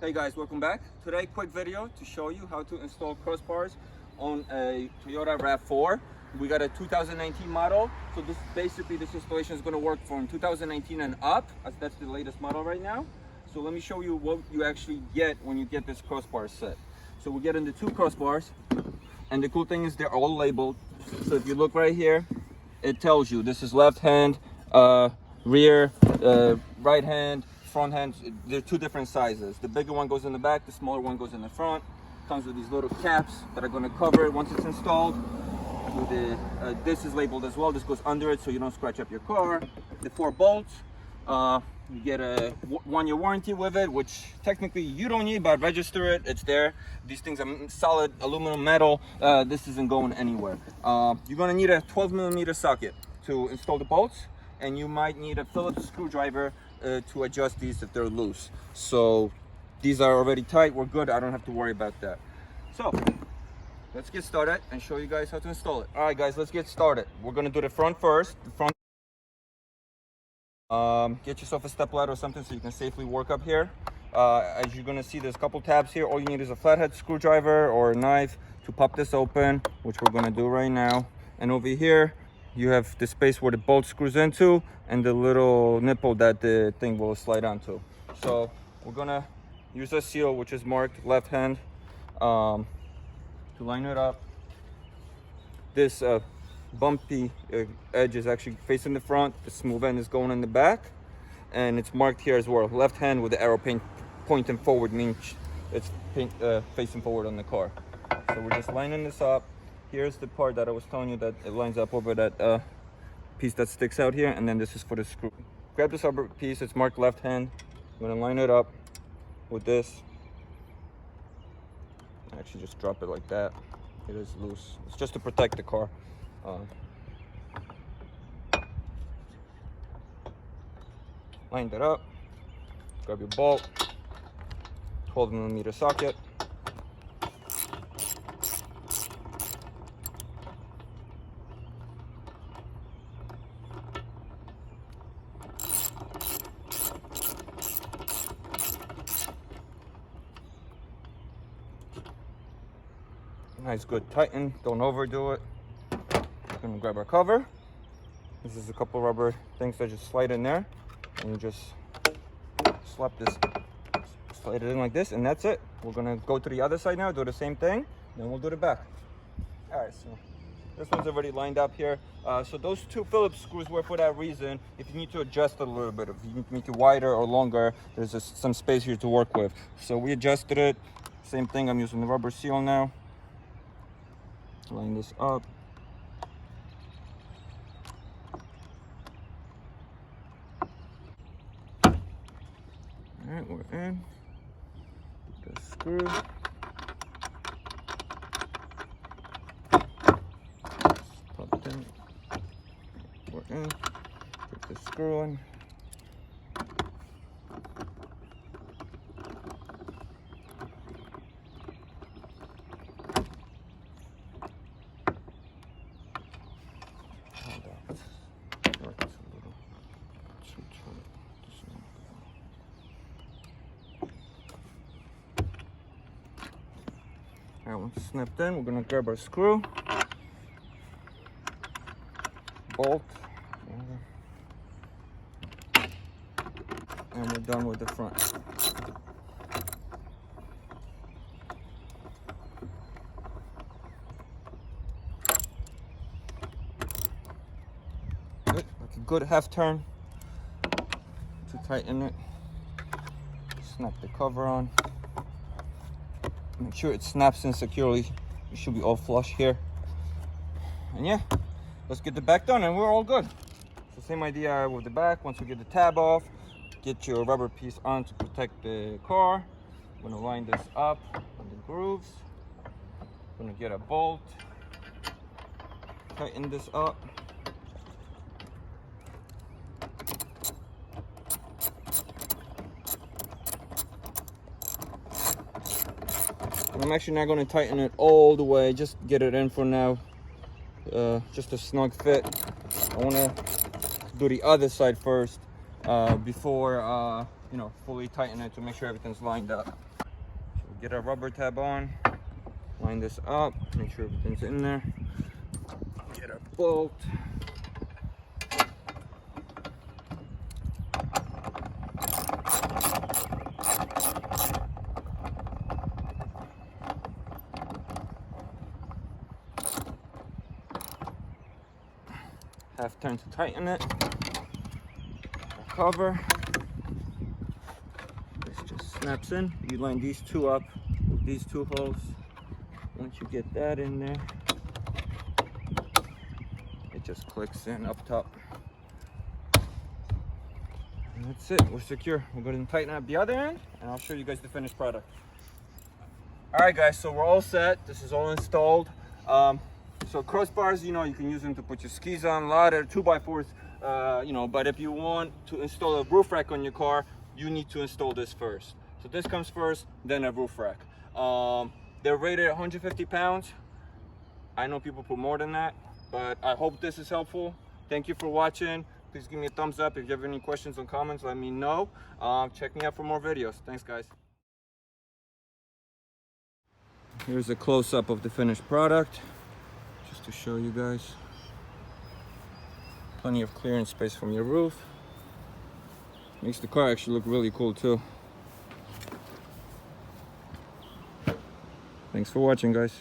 Hey guys, welcome back. Today, quick video to show you how to install crossbars on a Toyota RAV4. We got a 2019 model, so this installation is going to work from 2019 and up, as that's the latest model right now. So let me show you what you actually get when you get this crossbar set. So we're getting the two crossbars, and the cool thing is they're all labeled. So if you look right here, it tells you this is left hand, rear, right hand, front hand. They're two different sizes. The bigger one goes in the back, the smaller one goes in the front. Comes with these little caps that are going to cover it once it's installed. This is labeled as well. This goes under it so you don't scratch up your car. The 4 bolts, you get a 1-year warranty with it, which technically you don't need, but register it, it's there. These things are solid aluminum metal. This isn't going anywhere. You're going to need a 12mm socket to install the bolts, and you might need a Phillips screwdriver to adjust these if they're loose. So these are already tight, we're good, I don't have to worry about that. So let's get started and show you guys how to install it. All right guys, let's get started. We're gonna do the front first. Get yourself a step ladder or something so you can safely work up here. As you're gonna see, there's a couple tabs here. All you need is a flathead screwdriver or a knife to pop this open, which we're gonna do right now. And over here you have the space where the bolt screws into and the little nipple that the thing will slide onto. So we're gonna use a seal which is marked left hand to line it up. This bumpy edge is actually facing the front, the smooth end is going in the back, and it's marked here as well. Left hand with the arrow pointing forward means it's facing forward on the car. So we're just lining this up. Here's the part that I was telling you that it lines up over that piece that sticks out here, and then this is for the screw. Grab this rubber piece, it's marked left hand. I'm gonna line it up with this. Actually just drop it like that. It is loose. It's just to protect the car. Lined it up. Grab your bolt. 12mm socket. Nice, good, tighten, don't overdo it. We're gonna grab our cover. This is a couple rubber things that just slide in there, and you just slide it in like this, and that's it. We're gonna go to the other side now, do the same thing, then we'll do the back. All right, so this one's already lined up here. So those two Phillips screws were for that reason. If you need to adjust it a little bit, if you need to make it wider or longer, there's just some space here to work with. So we adjusted it. Same thing, I'm using the rubber seal now. Line this up. All right, we're in. The screw. Pop it in. We're in. Put the screw in. All right, once it's snapped in, we're gonna grab our screw, bolt, and we're done with the front. Good, like a good half turn to tighten it. Snap the cover on. Make sure it snaps in securely. It should be all flush here. And yeah, let's get the back done and we're all good. So same idea with the back. Once we get the tab off, get your rubber piece on to protect the car. I'm gonna line this up on the grooves. I'm gonna get a bolt, tighten this up. I'm actually not going to tighten it all the way, just get it in for now, just a snug fit. I want to do the other side first before you know, fully tighten it to make sure everything's lined up. Get our rubber tab on. Line this up. Make sure everything's in there. Get our bolt. Half turn to tighten it. Cover. This just snaps in. You line these two up with these two holes. Once you get that in there, it just clicks in up top. And that's it. We're secure. We're going to tighten up the other end, and I'll show you guys the finished product. All right, guys. So we're all set. This is all installed. So crossbars, you know, you can use them to put your skis on, ladder, 2x4s, you know, but if you want to install a roof rack on your car, you need to install this first. So this comes first, then a roof rack. They're rated 150 pounds. I know people put more than that, but I hope this is helpful. Thank you for watching. Please give me a thumbs up. If you have any questions or comments, let me know. Check me out for more videos. Thanks, guys. Here's a close-up of the finished product. Just to show you guys. Plenty of clearance space from your roof. Makes the car actually look really cool too. Thanks for watching, guys.